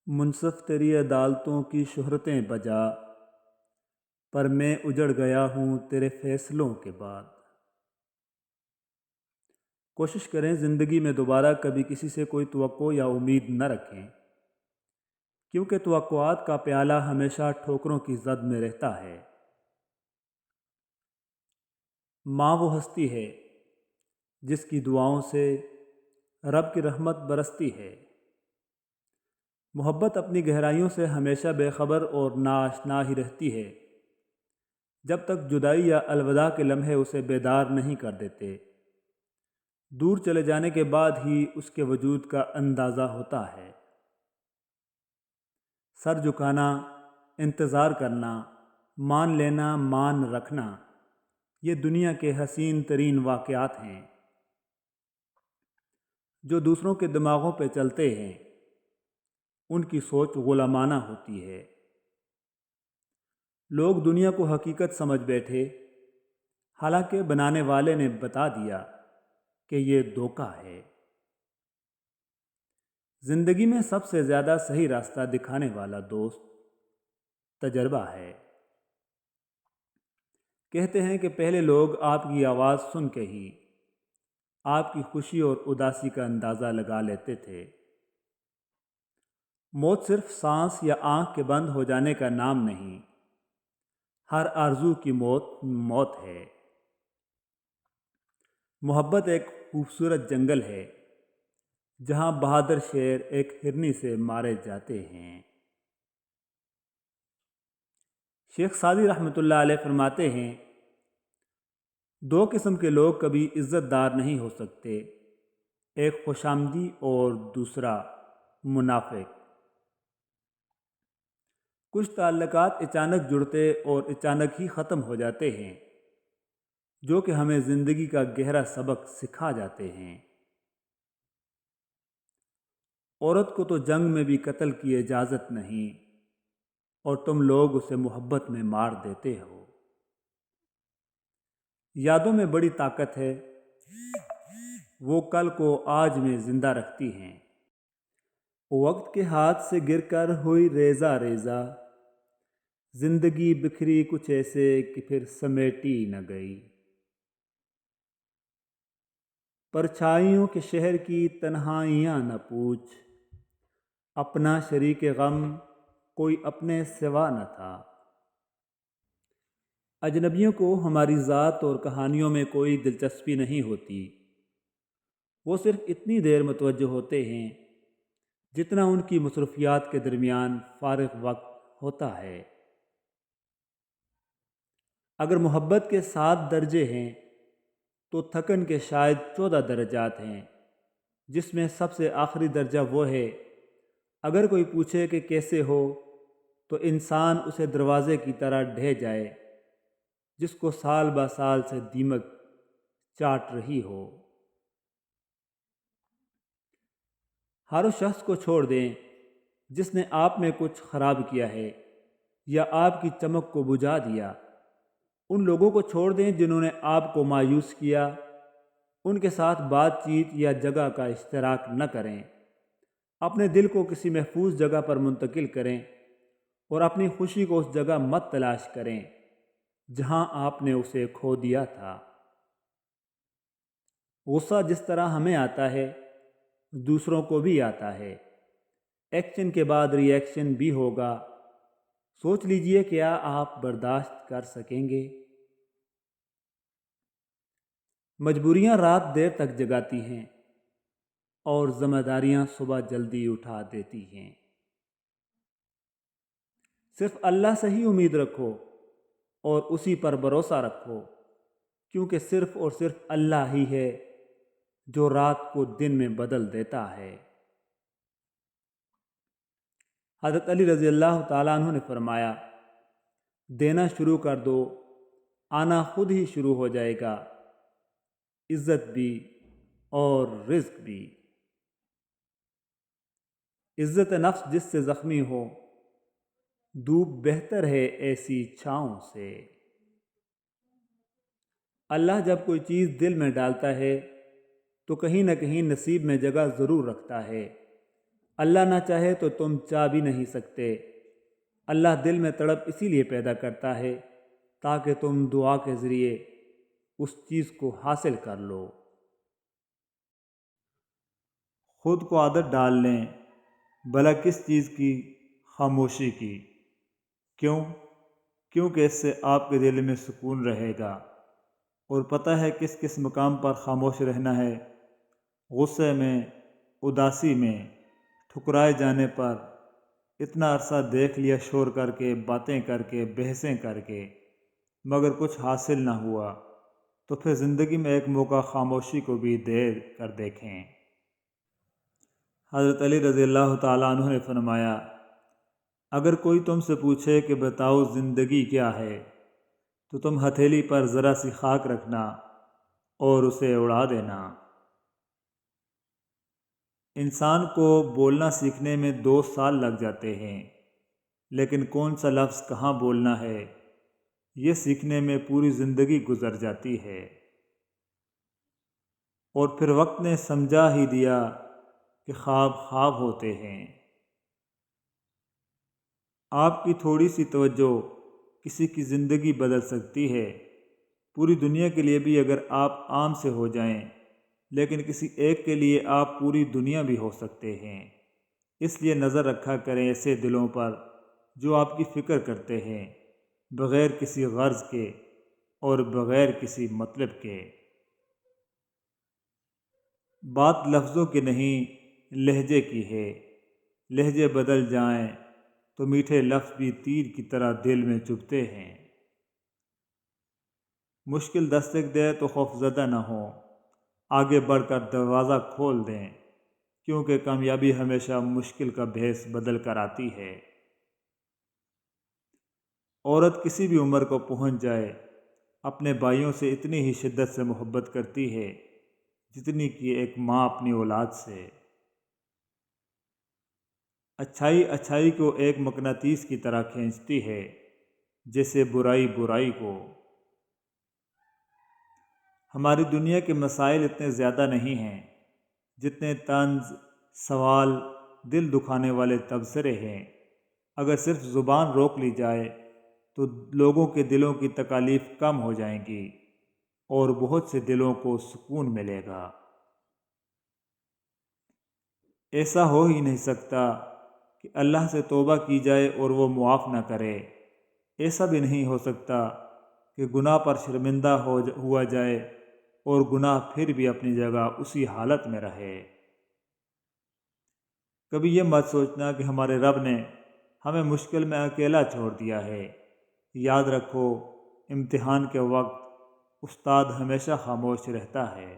منصف تیری عدالتوں کی شہرتیں بجا، پر میں اجڑ گیا ہوں تیرے فیصلوں کے بعد۔ کوشش کریں زندگی میں دوبارہ کبھی کسی سے کوئی توقع یا امید نہ رکھیں، کیونکہ توقعات کا پیالہ ہمیشہ ٹھوکروں کی زد میں رہتا ہے۔ ماں وہ ہستی ہے جس کی دعاؤں سے رب کی رحمت برستی ہے۔ محبت اپنی گہرائیوں سے ہمیشہ بے خبر اور ناآشنا ہی رہتی ہے، جب تک جدائی یا الوداع کے لمحے اسے بیدار نہیں کر دیتے۔ دور چلے جانے کے بعد ہی اس کے وجود کا اندازہ ہوتا ہے۔ سر جھکانا، انتظار کرنا، مان لینا، مان رکھنا، یہ دنیا کے حسین ترین واقعات ہیں جو دوسروں کے دماغوں پہ چلتے ہیں۔ ان کی سوچ غلامانہ ہوتی ہے۔ لوگ دنیا کو حقیقت سمجھ بیٹھے، حالانکہ بنانے والے نے بتا دیا کہ یہ دھوکہ ہے۔ زندگی میں سب سے زیادہ صحیح راستہ دکھانے والا دوست تجربہ ہے۔ کہتے ہیں کہ پہلے لوگ آپ کی آواز سن کے ہی آپ کی خوشی اور اداسی کا اندازہ لگا لیتے تھے۔ موت صرف سانس یا آنکھ کے بند ہو جانے کا نام نہیں، ہر آرزو کی موت موت ہے۔ محبت ایک خوبصورت جنگل ہے جہاں بہادر شیر ایک ہرنی سے مارے جاتے ہیں۔ شیخ سعدی رحمۃ اللہ علیہ فرماتے ہیں، دو قسم کے لوگ کبھی عزت دار نہیں ہو سکتے، ایک خوشامدی اور دوسرا منافق۔ کچھ تعلقات اچانک جڑتے اور اچانک ہی ختم ہو جاتے ہیں، جو کہ ہمیں زندگی کا گہرا سبق سکھا جاتے ہیں۔ عورت کو تو جنگ میں بھی قتل کی اجازت نہیں، اور تم لوگ اسے محبت میں مار دیتے ہو۔ یادوں میں بڑی طاقت ہے، وہ کل کو آج میں زندہ رکھتی ہیں۔ وقت کے ہاتھ سے گر کر ہوئی ریزہ ریزہ، زندگی بکھری کچھ ایسے کہ پھر سمیٹی نہ گئی۔ پرچھائیوں کے شہر کی تنہائیاں نہ پوچھ، اپنا شریک غم کوئی اپنے سوا نہ تھا۔ اجنبیوں کو ہماری ذات اور کہانیوں میں کوئی دلچسپی نہیں ہوتی، وہ صرف اتنی دیر متوجہ ہوتے ہیں جتنا ان کی مصروفیات کے درمیان فارغ وقت ہوتا ہے۔ اگر محبت کے 7 درجے ہیں تو تھکن کے شاید 14 درجات ہیں، جس میں سب سے آخری درجہ وہ ہے، اگر کوئی پوچھے کہ کیسے ہو تو انسان اسے دروازے کی طرح ڈھہ جائے جس کو سال بہ سال سے دیمک چاٹ رہی ہو۔ ہر اس شخص کو چھوڑ دیں جس نے آپ میں کچھ خراب کیا ہے یا آپ کی چمک کو بجھا دیا۔ ان لوگوں کو چھوڑ دیں جنہوں نے آپ کو مایوس کیا، ان کے ساتھ بات چیت یا جگہ کا اشتراک نہ کریں۔ اپنے دل کو کسی محفوظ جگہ پر منتقل کریں اور اپنی خوشی کو اس جگہ مت تلاش کریں جہاں آپ نے اسے کھو دیا تھا۔ غصہ جس طرح ہمیں آتا ہے دوسروں کو بھی آتا ہے، ایکشن کے بعد ری ایکشن بھی ہوگا۔ سوچ لیجئے کیا آپ برداشت کر سکیں گے؟ مجبوریاں رات دیر تک جگاتی ہیں اور ذمہ داریاں صبح جلدی اٹھا دیتی ہیں۔ صرف اللہ سے ہی امید رکھو اور اسی پر بھروسہ رکھو، کیونکہ صرف اور صرف اللہ ہی ہے جو رات کو دن میں بدل دیتا ہے۔ حضرت علی رضی اللہ تعالیٰ عنہ نے فرمایا، دینا شروع کر دو، آنا خود ہی شروع ہو جائے گا، عزت بھی اور رزق بھی۔ عزت نفس جس سے زخمی ہو، دھوپ بہتر ہے ایسی چھاؤں سے۔ اللہ جب کوئی چیز دل میں ڈالتا ہے تو کہیں نہ کہیں نصیب میں جگہ ضرور رکھتا ہے، اللہ نہ چاہے تو تم چاہ بھی نہیں سکتے۔ اللہ دل میں تڑپ اسی لیے پیدا کرتا ہے تاکہ تم دعا کے ذریعے اس چیز کو حاصل کر لو۔ خود کو عادت ڈال لیں، بھلا کس چیز کی؟ خاموشی کی۔ کیوں؟ کیونکہ اس سے آپ کے دل میں سکون رہے گا، اور پتہ ہے کس کس مقام پر خاموش رہنا ہے؟ غصے میں، اداسی میں، ٹھکرائے جانے پر۔ اتنا عرصہ دیکھ لیا شور کر کے، باتیں کر کے، بحثیں کر کے، مگر کچھ حاصل نہ ہوا، تو پھر زندگی میں ایک موقع خاموشی کو بھی دے کر دیکھیں۔ حضرت علی رضی اللہ تعالیٰ عنہ نے فرمایا، اگر کوئی تم سے پوچھے کہ بتاؤ زندگی کیا ہے، تو تم ہتھیلی پر ذرا سی خاک رکھنا اور اسے اڑا دینا۔ انسان کو بولنا سیکھنے میں 2 سال لگ جاتے ہیں، لیکن کون سا لفظ کہاں بولنا ہے، یہ سیکھنے میں پوری زندگی گزر جاتی ہے۔ اور پھر وقت نے سمجھا ہی دیا کہ خواب خواب ہوتے ہیں۔ آپ کی تھوڑی سی توجہ کسی کی زندگی بدل سکتی ہے۔ پوری دنیا کے لیے بھی اگر آپ عام سے ہو جائیں، لیکن کسی ایک کے لیے آپ پوری دنیا بھی ہو سکتے ہیں۔ اس لیے نظر رکھا کریں ایسے دلوں پر جو آپ کی فکر کرتے ہیں، بغیر کسی غرض کے اور بغیر کسی مطلب کے۔ بات لفظوں کی نہیں، لہجے کی ہے۔ لہجے بدل جائیں تو میٹھے لفظ بھی تیر کی طرح دل میں چبھتے ہیں۔ مشکل دستک دے تو خوفزدہ نہ ہوں، آگے بڑھ کر دروازہ کھول دیں، کیونکہ کامیابی ہمیشہ مشکل کا بھیس بدل کر آتی ہے۔ عورت کسی بھی عمر کو پہنچ جائے، اپنے بھائیوں سے اتنی ہی شدت سے محبت کرتی ہے جتنی کہ ایک ماں اپنی اولاد سے۔ اچھائی اچھائی کو ایک مقناطیس کی طرح کھینچتی ہے، جیسے برائی برائی کو۔ ہماری دنیا کے مسائل اتنے زیادہ نہیں ہیں جتنے طنز، سوال، دل دکھانے والے تبصرے ہیں۔ اگر صرف زبان روک لی جائے تو لوگوں کے دلوں کی تکالیف کم ہو جائیں گی اور بہت سے دلوں کو سکون ملے گا۔ ایسا ہو ہی نہیں سکتا کہ اللہ سے توبہ کی جائے اور وہ معاف نہ کرے۔ ایسا بھی نہیں ہو سکتا کہ گناہ پر شرمندہ ہوا جائے اور گناہ پھر بھی اپنی جگہ اسی حالت میں رہے۔ کبھی یہ مت سوچنا کہ ہمارے رب نے ہمیں مشکل میں اکیلا چھوڑ دیا ہے۔ یاد رکھو، امتحان کے وقت استاد ہمیشہ خاموش رہتا ہے۔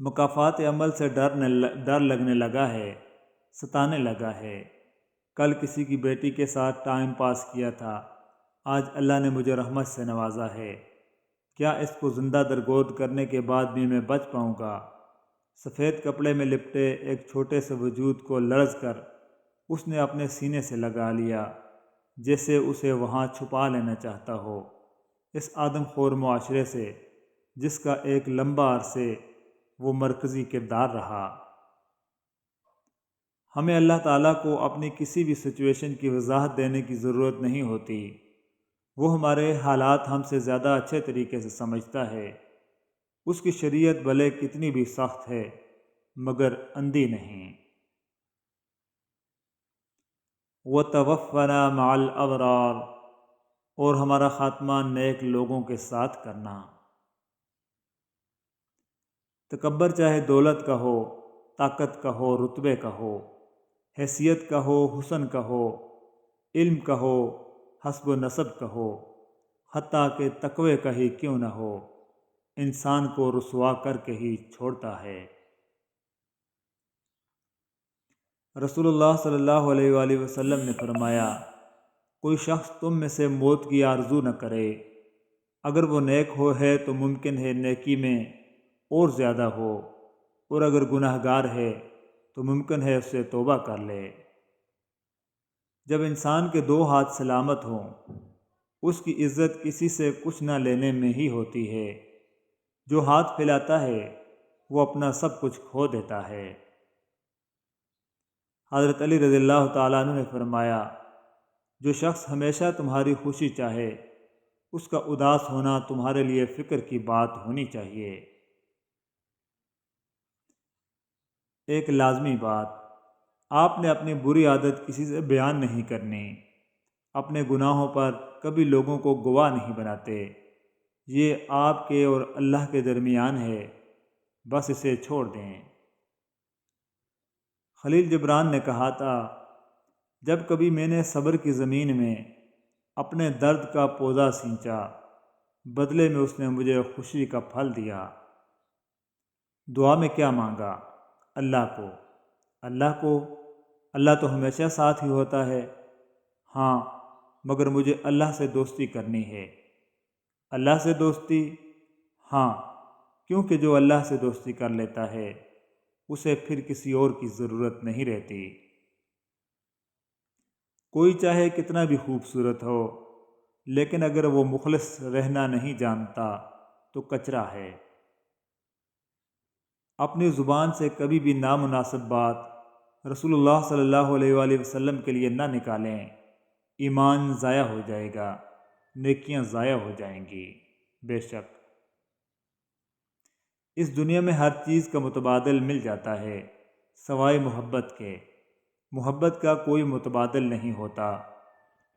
مکافات عمل سے ڈر لگنے لگا ہے، ستانے لگا ہے۔ کل کسی کی بیٹی کے ساتھ ٹائم پاس کیا تھا، آج اللہ نے مجھے رحمت سے نوازا ہے۔ کیا اس کو زندہ درگود کرنے کے بعد بھی میں بچ پاؤں گا؟ سفید کپڑے میں لپٹے ایک چھوٹے سے وجود کو لرز کر اس نے اپنے سینے سے لگا لیا، جیسے اسے وہاں چھپا لینا چاہتا ہو، اس آدم خور معاشرے سے جس کا ایک لمبا عرصے وہ مرکزی کردار رہا۔ ہمیں اللہ تعالیٰ کو اپنی کسی بھی سچویشن کی وضاحت دینے کی ضرورت نہیں ہوتی۔ وہ ہمارے حالات ہم سے زیادہ اچھے طریقے سے سمجھتا ہے۔ اس کی شریعت بھلے کتنی بھی سخت ہے، مگر اندھی نہیں۔ وَتَوَفَّنَا مَعَ الْأَبْرَارِ، اور ہمارا خاتمہ نیک لوگوں کے ساتھ کرنا۔ تکبر چاہے دولت کا ہو، طاقت کا ہو، رتبے کا ہو، حیثیت کا ہو، حسن کا ہو، علم کا ہو، حسب و نسب کا ہو، حتیٰ کہ تقوی کا ہی کیوں نہ ہو، انسان کو رسوا کر کے ہی چھوڑتا ہے۔ رسول اللہ صلی اللہ علیہ وآلہ وسلم نے فرمایا، کوئی شخص تم میں سے موت کی آرزو نہ کرے، اگر وہ نیک ہے تو ممکن ہے نیکی میں اور زیادہ ہو، اور اگر گناہ گار ہے تو ممکن ہے اس سے توبہ کر لے۔ جب انسان کے 2 ہاتھ سلامت ہوں، اس کی عزت کسی سے کچھ نہ لینے میں ہی ہوتی ہے۔ جو ہاتھ پھیلاتا ہے وہ اپنا سب کچھ کھو دیتا ہے۔ حضرت علی رضی اللہ تعالیٰ عنہ نے فرمایا، جو شخص ہمیشہ تمہاری خوشی چاہے اس کا اداس ہونا تمہارے لیے فکر کی بات ہونی چاہیے۔ ایک لازمی بات، آپ نے اپنی بری عادت کسی سے بیان نہیں کرنی۔ اپنے گناہوں پر کبھی لوگوں کو گواہ نہیں بناتے، یہ آپ کے اور اللہ کے درمیان ہے، بس اسے چھوڑ دیں۔ خلیل جبران نے کہا تھا، جب کبھی میں نے صبر کی زمین میں اپنے درد کا پودا سینچا، بدلے میں اس نے مجھے خوشی کا پھل دیا۔ دعا میں کیا مانگا؟ اللہ کو۔ اللہ تو ہمیشہ ساتھ ہی ہوتا ہے، ہاں، مگر مجھے اللہ سے دوستی کرنی ہے۔ اللہ سے دوستی؟ ہاں، کیونکہ جو اللہ سے دوستی کر لیتا ہے اسے پھر کسی اور کی ضرورت نہیں رہتی۔ کوئی چاہے کتنا بھی خوبصورت ہو، لیکن اگر وہ مخلص رہنا نہیں جانتا تو کچرا ہے۔ اپنی زبان سے کبھی بھی نامناسب بات رسول اللہ صلی اللہ علیہ وآلہ وسلم کے لیے نہ نکالیں، ایمان ضائع ہو جائے گا، نیکیاں ضائع ہو جائیں گی۔ بے شک اس دنیا میں ہر چیز کا متبادل مل جاتا ہے سوائے محبت کے۔ محبت کا کوئی متبادل نہیں ہوتا،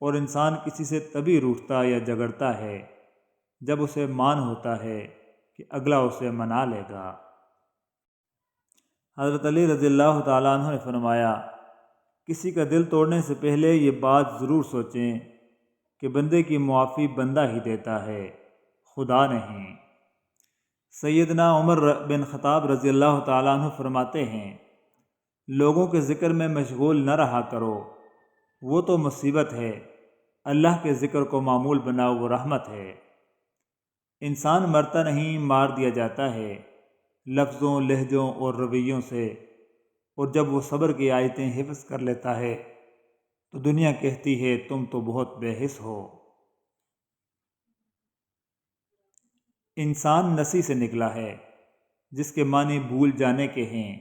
اور انسان کسی سے تبھی روٹھتا یا جھگڑتا ہے جب اسے مان ہوتا ہے کہ اگلا اسے منا لے گا۔ حضرت علی رضی اللہ تعالیٰ عنہ نے فرمایا، کسی کا دل توڑنے سے پہلے یہ بات ضرور سوچیں کہ بندے کی معافی بندہ ہی دیتا ہے، خدا نہیں۔ سیدنا عمر بن خطاب رضی اللہ تعالیٰ عنہ فرماتے ہیں، لوگوں کے ذکر میں مشغول نہ رہا کرو، وہ تو مصیبت ہے، اللہ کے ذکر کو معمول بناؤ، وہ رحمت ہے۔ انسان مرتا نہیں، مار دیا جاتا ہے لفظوں، لہجوں اور رویوں سے، اور جب وہ صبر کی آیتیں حفظ کر لیتا ہے تو دنیا کہتی ہے تم تو بہت بے حس ہو۔ انسان نسی سے نکلا ہے، جس کے معنی بھول جانے کے ہیں۔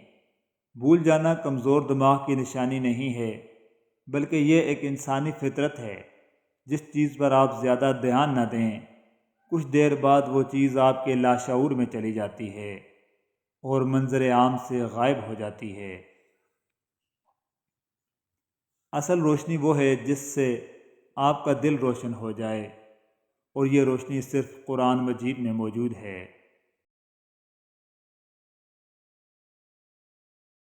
بھول جانا کمزور دماغ کی نشانی نہیں ہے، بلکہ یہ ایک انسانی فطرت ہے۔ جس چیز پر آپ زیادہ دھیان نہ دیں، کچھ دیر بعد وہ چیز آپ کے لاشعور میں چلی جاتی ہے اور منظر عام سے غائب ہو جاتی ہے۔ اصل روشنی وہ ہے جس سے آپ کا دل روشن ہو جائے، اور یہ روشنی صرف قرآن مجید میں موجود ہے۔